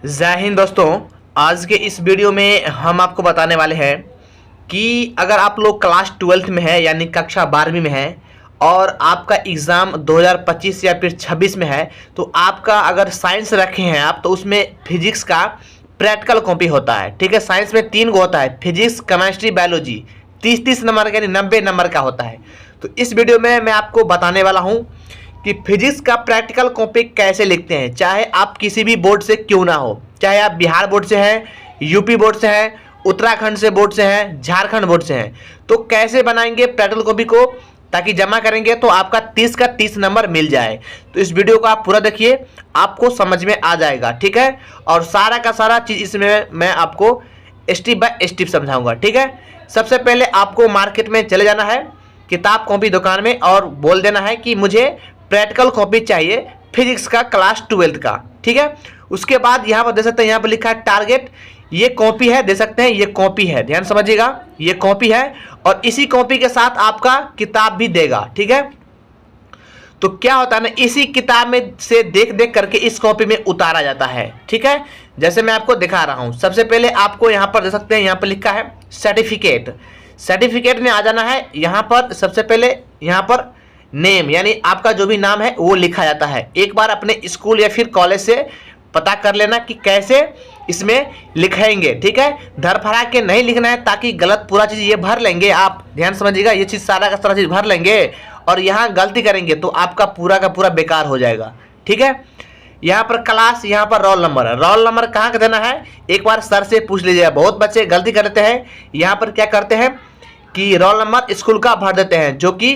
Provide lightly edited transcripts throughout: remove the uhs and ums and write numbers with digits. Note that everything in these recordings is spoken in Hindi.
जय हिंद दोस्तों। आज के इस वीडियो में हम आपको बताने वाले हैं कि अगर आप लोग क्लास 12th में है यानी कक्षा 12वीं में है और आपका एग्ज़ाम 2025 या फिर 26 में है, तो आपका अगर साइंस रखे हैं आप तो उसमें फिजिक्स का प्रैक्टिकल कॉपी होता है। ठीक है, साइंस में 3 गो होता है, फिजिक्स, केमिस्ट्री, बायोलॉजी। 30-30 नंबर का यानी 90 नंबर का होता है। तो इस वीडियो में मैं आपको बताने वाला हूँ कि फिजिक्स का प्रैक्टिकल कॉपी कैसे लिखते हैं, चाहे आप किसी भी बोर्ड से क्यों ना हो, चाहे आप बिहार बोर्ड से हैं, यूपी बोर्ड से हैं, उत्तराखंड से बोर्ड से हैं, झारखंड बोर्ड से हैं। तो कैसे बनाएंगे प्रैक्टिकल कॉपी को, ताकि जमा करेंगे तो आपका 30 का 30 नंबर मिल जाए। तो इस वीडियो को आप पूरा देखिए, आपको समझ में आ जाएगा। ठीक है, और सारा का सारा चीज़ इसमें मैं आपको स्टेप बाय स्टेप समझाऊंगा। ठीक है, सबसे पहले आपको मार्केट में चले जाना है, किताब कॉपी दुकान में, और बोल देना है कि मुझे प्रैक्टिकल कॉपी चाहिए फिजिक्स का क्लास 12th का। ठीक है, उसके बाद यहाँ पर दे सकते हैं, यहाँ पर लिखा है टारगेट। ये कॉपी है, दे सकते हैं, ये कॉपी है, ध्यान समझिएगा, ये कॉपी है और इसी कॉपी के साथ आपका किताब भी देगा। ठीक है, तो क्या होता है ना, इसी किताब में से देख देख करके इस कॉपी में उतारा जाता है। ठीक है, जैसे मैं आपको दिखा रहा हूं, सबसे पहले आपको यहां पर दे सकते हैं, यहां पर लिखा है सर्टिफिकेट। सर्टिफिकेट में आ जाना है। यहां पर सबसे पहले यहां पर नेम यानी आपका जो भी नाम है वो लिखा जाता है। एक बार अपने स्कूल या फिर कॉलेज से पता कर लेना कि कैसे इसमें लिखेंगे। ठीक है, धर फरा के नहीं लिखना है, ताकि गलत पूरा चीज़ ये भर लेंगे आप, ध्यान समझिएगा, ये चीज़ सारा का सारा चीज़ भर लेंगे और यहाँ गलती करेंगे तो आपका पूरा का पूरा बेकार हो जाएगा। ठीक है, यहाँ पर क्लास, यहाँ पर रोल नंबर है। रोल नंबर कहाँ का देना है एक बार सर से पूछ लीजिएगा। बहुत बच्चे गलती करते हैं, यहाँ पर क्या करते हैं कि रोल नंबर स्कूल का भर देते हैं, जो कि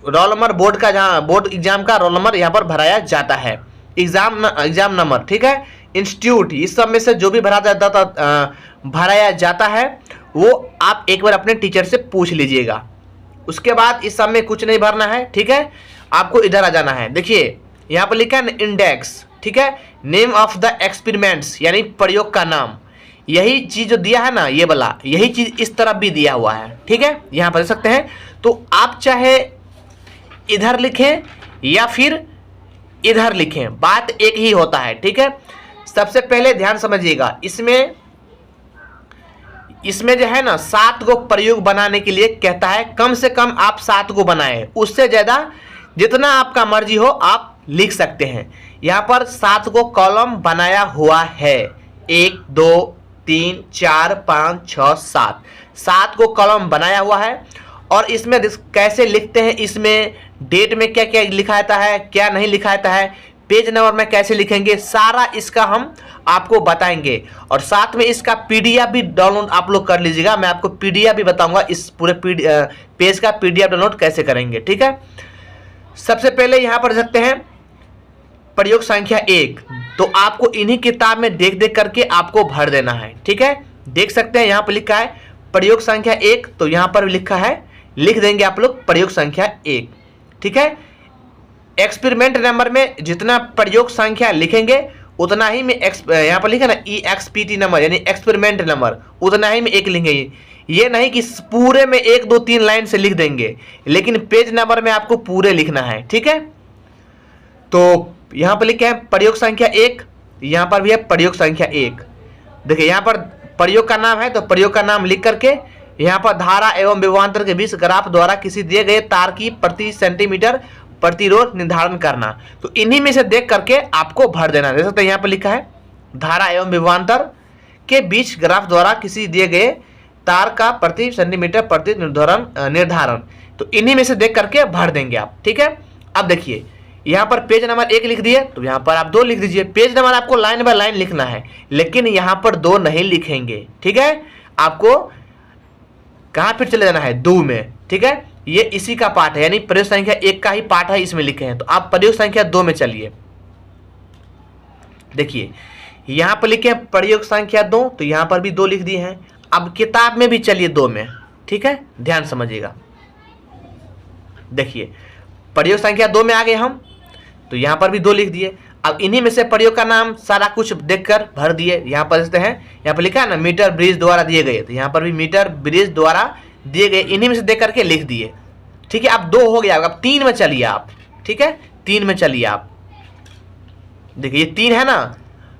रोल नंबर बोर्ड का, जहाँ बोर्ड एग्जाम का रोल नंबर यहाँ पर भराया जाता है, एग्जाम नंबर। ठीक है, इंस्टीट्यूट, इस सब में से जो भी भराया जाता है वो आप एक बार अपने टीचर से पूछ लीजिएगा। उसके बाद इस सब में कुछ नहीं भरना है। ठीक है, आपको इधर आ जाना है। देखिए यहाँ पर लिखा है इंडेक्स। ठीक है, नेम ऑफ द एक्सपेरिमेंट्स यानी प्रयोग का नाम। यही चीज जो दिया है ना, ये वाला, यही चीज इस तरफ भी दिया हुआ है। ठीक है, यहाँ पर देख सकते हैं। तो आप चाहे इधर लिखें या फिर इधर लिखें, बात एक ही होता है। ठीक है, सबसे पहले ध्यान समझिएगा, इसमें जो है ना 7 गो प्रयोग बनाने के लिए कहता है। कम से कम आप 7 गो बनाए, उससे ज़्यादा जितना आपका मर्जी हो आप लिख सकते हैं। यहाँ पर 7 गो कॉलम बनाया हुआ है, 1 2 3 4 5 6 7 गो कॉलम बनाया हुआ है। और इसमें कैसे लिखते हैं, इसमें डेट में क्या क्या लिखा जाता है, क्या नहीं लिखा जाता है, पेज नंबर में कैसे लिखेंगे, सारा इसका हम आपको बताएंगे। और साथ में इसका पीडीएफ भी डाउनलोड आप लोग कर लीजिएगा। मैं आपको पीडीएफ भी बताऊंगा, इस पूरे पेज का पीडीएफ डाउनलोड कैसे करेंगे। ठीक है, सबसे पहले यहाँ पर सकते हैं प्रयोग संख्या 1, तो आपको इन्हीं किताब में देख देख करके आपको भर देना है। ठीक है, देख सकते हैं यहाँ पर लिखा है प्रयोग संख्या 1, तो यहाँ पर लिखा है, लिख देंगे आप लोग प्रयोग संख्या 1। ठीक है, एक्सपेरिमेंट नंबर में जितना प्रयोग संख्या लिखेंगे उतना ही में यहाँ पर लिखा ना EXPT नंबर यानी एक्सपेरिमेंट नंबर, उतना ही में 1 लिखेंगे। ये नहीं कि पूरे में 1 2 3 लाइन से लिख देंगे, लेकिन पेज नंबर में आपको पूरे लिखना है। ठीक है, तो यहाँ पर लिखे हैं प्रयोग संख्या 1, यहाँ पर भी है प्रयोग संख्या 1। देखिए यहाँ पर प्रयोग का नाम है, तो प्रयोग का नाम लिख करके यहाँ पर धारा एवं विभवांतर के बीच ग्राफ द्वारा किसी दिए गए तार की प्रति सेंटीमीटर प्रतिरोध निर्धारण करना। तो इन्हीं में से देख करके आपको भर देना। देख सकते हैं यहाँ पर लिखा है धारा एवं विभवांतर के बीच ग्राफ द्वारा किसी दिए गए तार का प्रति सेंटीमीटर प्रति निर्धारण। तो इन्हीं में से देख करके भर देंगे आप। ठीक है, अब देखिए यहाँ पर पेज नंबर 1 लिख दिए, तो यहाँ पर आप 2 लिख दीजिए। पेज नंबर आपको लाइन बाय लाइन लिखना है, लेकिन यहाँ पर 2 नहीं लिखेंगे। ठीक है, आपको कहाँ फिर चले जाना है, 2 में। ठीक है, ये इसी का पार्ट है, यानी प्रयोग संख्या 1 का ही पार्ट है, इसमें लिखे हैं। तो आप प्रयोग संख्या 2 में चलिए। देखिए यहाँ पर लिखे हैं प्रयोग संख्या 2, तो यहाँ पर भी 2 लिख दिए हैं। अब किताब में भी चलिए 2 में। ठीक है, ध्यान समझिएगा। देखिए प्रयोग संख्या 2 में आ गए हम, तो यहाँ पर भी 2 लिख दिए। अब इन्हीं में से प्रयोग का नाम सारा कुछ देखकर भर दिए। यहाँ पर देखते हैं, यहाँ पर लिखा है ना मीटर ब्रिज द्वारा दिए गए, तो यहाँ पर भी मीटर ब्रिज द्वारा दिए गए, इन्हीं में से देख करके लिख दिए। ठीक है, अब 2 हो गया, अब 3 में चलिए आप। ठीक है, 3 में चलिए आप। देखिए ये 3 है ना,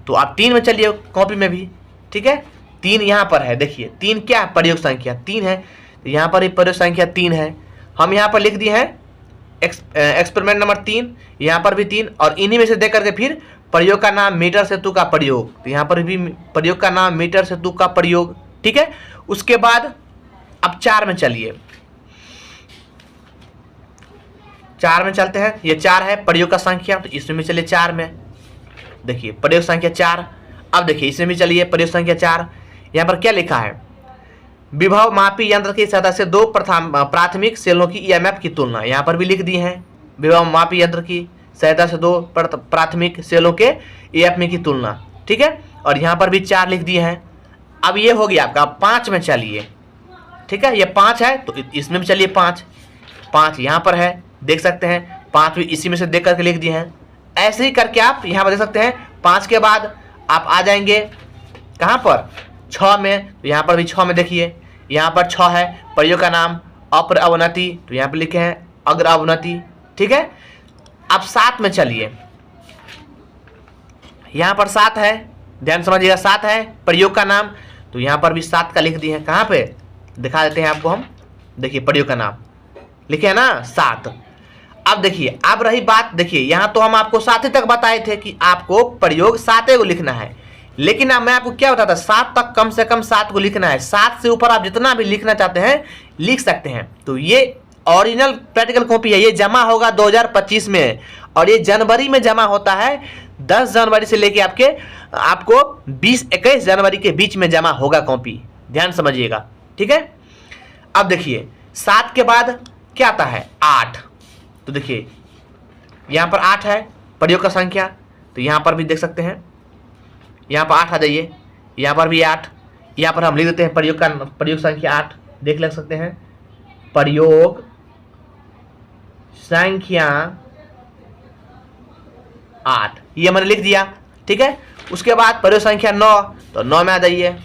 तो आप 3 में चलिए कॉपी में भी, ठीक है। 3 यहाँ पर है, देखिए 3 क्या है, प्रयोग संख्या 3 है, तो यहाँ पर भी प्रयोग संख्या 3 है। हम यहाँ पर लिख दिए हैं एक्सपेरिमेंट नंबर 3, यहाँ पर भी 3, और इन्हीं में से देख करके फिर प्रयोग का नाम मीटर सेतु का प्रयोग, तो यहाँ पर भी प्रयोग का नाम मीटर सेतु का प्रयोग, ठीक है। उसके बाद अब 4 में चलिए, 4 में चलते हैं। ये 4 है प्रयोग का संख्या, तो इसमें भी चलिए 4 में, देखिए प्रयोग संख्या 4। अब देखिए इसमें भी चलिए प्रयोग संख्या 4। यहाँ पर क्या लिखा है, विभव मापी यंत्र की सहायता से 2 प्राथमिक सेलों की ईएमएफ की तुलना, यहाँ पर भी लिख दिए हैं विभव मापी यंत्र की सहायता से 2 प्राथमिक सेलों के ईएमएफ की तुलना, ठीक है। और यहाँ पर भी 4 लिख दिए हैं। अब ये हो गया आपका। 5 में चलिए, ठीक है, ये 5 है तो इसमें भी चलिए 5 यहाँ पर है, देख सकते हैं 5 भी इसी में से देख करके लिख दिए हैं। ऐसे ही करके आप यहाँ पर देख सकते हैं। 5 के बाद आप आ जाएंगे कहाँ पर, 6 में, तो यहाँ पर भी 6 में देखिए, यहाँ पर 6 है प्रयोग का नाम अप्र अवनति, तो यहाँ पर लिखे हैं अग्र अवनति, ठीक है। अब 7 में चलिए, यहाँ पर 7 है, ध्यान समझिएगा 7 है प्रयोग का नाम, तो यहाँ पर भी 7 का लिख दिए हैं। कहाँ पे दिखा देते हैं आपको हम, देखिए प्रयोग का नाम लिखे है ना 7। अब देखिए, अब रही बात, देखिए यहाँ तो हम आपको 7 तक बताए थे कि आपको प्रयोग 7 को लिखना है, लेकिन अब मैं आपको क्या बताता, 7 तक कम से कम 7 को लिखना है। 7 से ऊपर आप जितना भी लिखना चाहते हैं लिख सकते हैं। तो ये ओरिजिनल प्रैक्टिकल कॉपी है, ये जमा होगा 2025 में, और ये जनवरी में जमा होता है। 10 जनवरी से लेके आपको 20-21 जनवरी के बीच में जमा होगा कॉपी, ध्यान समझिएगा, ठीक है। अब देखिए 7 के बाद क्या आता है, 8, तो देखिए यहाँ पर 8 है प्रयोग का संख्या, तो यहाँ पर भी देख सकते हैं, यहाँ पर 8 आ जाइए, यहाँ पर भी 8, यहाँ पर हम लिख देते हैं प्रयोग संख्या 8, देख ले सकते हैं प्रयोग संख्या 8, ये मैंने लिख दिया, ठीक है। उसके बाद प्रयोग संख्या 9, तो 9 में आ जाइए,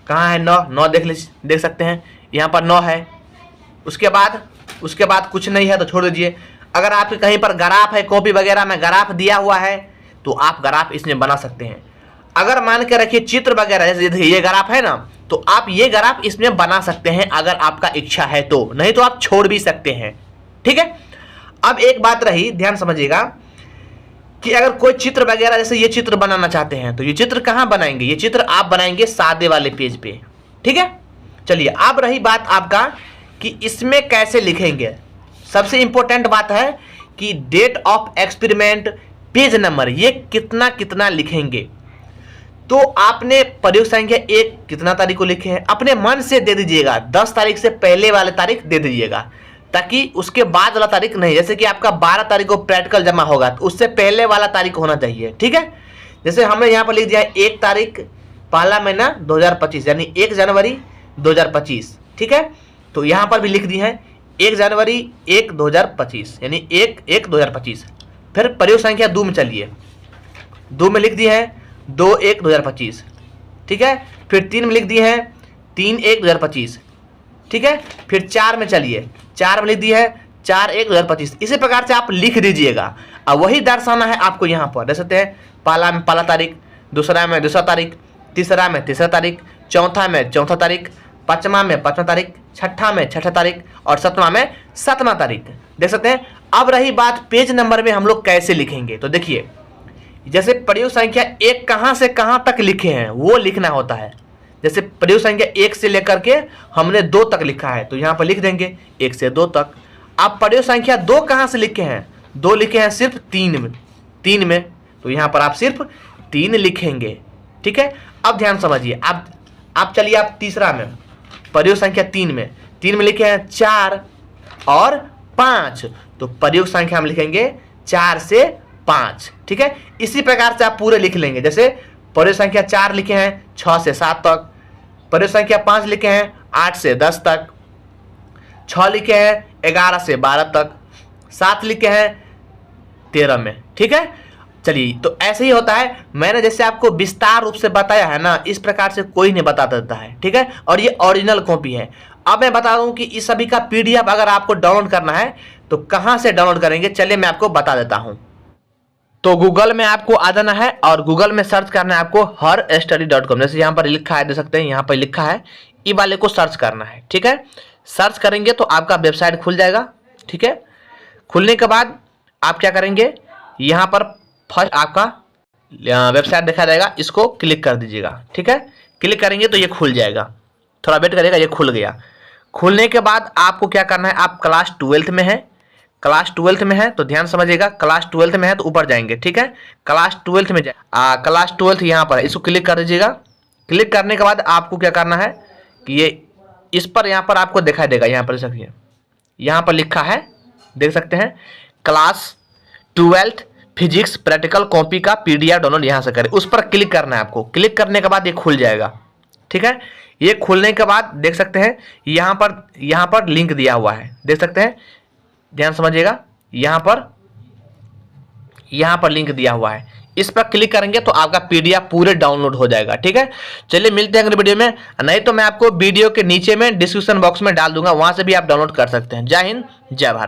कहाँ है 9 देख सकते हैं, यहाँ पर 9 है। उसके बाद कुछ नहीं है तो छोड़ दीजिए। अगर आपके कहीं पर ग्राफ है, कॉपी वगैरह में ग्राफ दिया हुआ है तो आप ग्राफ इसमें बना सकते हैं। अगर मान के रखिए चित्र वगैरह, जैसे ये ग्राफ है ना, तो आप ये ग्राफ इसमें बना सकते हैं अगर आपका इच्छा है तो, नहीं तो आप छोड़ भी सकते हैं, ठीक है। अब एक बात रही, ध्यान समझिएगा कि अगर कोई चित्र वगैरह, जैसे ये चित्र बनाना चाहते हैं तो ये चित्र कहाँ बनाएंगे, ये चित्र आप बनाएंगे सादे वाले पेज पे, ठीक है। चलिए अब रही बात आपका कि इसमें कैसे लिखेंगे। सबसे इंपॉर्टेंट बात है कि date of experiment, page number, ये कितना लिखेंगे। तो आपने प्रयोग संख्या 1 कितना तारीख को लिखे हैं अपने मन से दे दीजिएगा, 10 तारीख से पहले वाले तारीख दे दीजिएगा, ताकि उसके बाद वाला तारीख नहीं, जैसे कि आपका 12 तारीख को प्रैक्टिकल जमा होगा तो उससे पहले वाला तारीख होना चाहिए, ठीक है। जैसे हमने यहाँ पर लिख दिया 1 तारीख पहला महीना 2025, यानी 1 जनवरी 2025, ठीक है। तो यहाँ पर भी लिख दी है 1 जनवरी 1 2025, यानी 1/1/2025। फिर प्रयोग संख्या 2 में चलिए, 2 में लिख दी है 2/1/2025, ठीक है। फिर 3 में लिख दी है 3/1/2025, ठीक है। फिर 4 में चलिए, 4 में लिख दी है 4/1/2025। इसी प्रकार से आप लिख दीजिएगा। अब वही दर्शाना है आपको यहाँ पर, देख सकते हैं पहला में पहला तारीख, दूसरा में दूसरा तारीख, तीसरा में तीसरा तारीख, चौथा में चौथा तारीख, पांचवा में पांचवा तारीख, छठा में छठा तारीख, और सतवां में सतवां तारीख, देख सकते हैं। अब रही बात पेज नंबर में हम लोग कैसे लिखेंगे, तो देखिए जैसे प्रयोग संख्या 1 कहाँ से कहाँ तक लिखे हैं वो लिखना होता है। जैसे प्रयोग संख्या 1 से लेकर के हमने 2 तक लिखा है तो यहाँ पर लिख देंगे 1 से 2 तक। अब प्रयोग संख्या 2 कहाँ से लिखे हैं, 2 लिखे हैं सिर्फ 3 में, तो यहाँ पर आप सिर्फ 3 लिखेंगे, ठीक है। अब ध्यान समझिए, आप चलिए आप तीसरा में, प्रयोग संख्या 3 में लिखे हैं 4 और 5, तो प्रयोग संख्या हम लिखेंगे 4 से 5, ठीक है। इसी प्रकार से आप पूरे लिख लेंगे। जैसे प्रयोग संख्या 4 लिखे हैं 6 से 7 तक, प्रयोग संख्या 5 लिखे हैं 8 से 10 तक, 6 लिखे हैं 11 से 12 तक, 7 लिखे हैं 13 में, ठीक है। चलिए तो ऐसे ही होता है, मैंने जैसे आपको विस्तार रूप से बताया है ना, इस प्रकार से कोई नहीं बता देता है, ठीक है। और ये ओरिजिनल कॉपी है। अब मैं बता दूं कि इस सभी का PDF अगर आपको डाउनलोड करना है तो कहां से डाउनलोड करेंगे, चलिए मैं आपको बता देता हूं। तो गूगल में आपको आ जाना है और गूगल में सर्च करना है आपको HerStudy.com। जैसे यहाँ पर लिखा है, देख सकते हैं यहाँ पर लिखा है, ई वाले को सर्च करना है। ठीक है, सर्च करेंगे तो आपका वेबसाइट खुल जाएगा। ठीक है, खुलने के बाद आप क्या करेंगे, यहाँ पर फर्स्ट आपका वेबसाइट दिखा जाएगा, इसको क्लिक कर दीजिएगा। ठीक है, क्लिक करेंगे तो ये खुल जाएगा, थोड़ा वेट करिएगा, ये खुल गया। खुलने के बाद आपको क्या करना है, आप क्लास 12th में है, क्लास 12th में है तो ध्यान समझिएगा, क्लास 12th में है तो ऊपर जाएंगे। ठीक है, क्लास 12th में क्लास 12th यहाँ पर, इसको क्लिक कर दीजिएगा। क्लिक करने के बाद आपको क्या करना है कि ये इस पर यहाँ पर आपको दिखाई देगा, यहाँ पर देखिए, यहाँ पर लिखा है, देख सकते हैं, class 12th physics practical copy का PDF डाउनलोड यहाँ से करें, उस पर क्लिक करना है आपको। क्लिक करने के बाद ये खुल जाएगा। ठीक है, ये खुलने के बाद देख सकते हैं यहाँ पर लिंक दिया हुआ है, देख सकते हैं, ध्यान समझिएगा, यहाँ पर लिंक दिया हुआ है, इस पर क्लिक करेंगे तो आपका PDF पूरे डाउनलोड हो जाएगा। ठीक है, चलिए मिलते हैं अगले वीडियो में, नहीं तो मैं आपको वीडियो के नीचे में डिस्क्रिप्शन बॉक्स में डाल दूंगा, वहां से भी आप डाउनलोड कर सकते हैं। जय हिंद, जय भारत।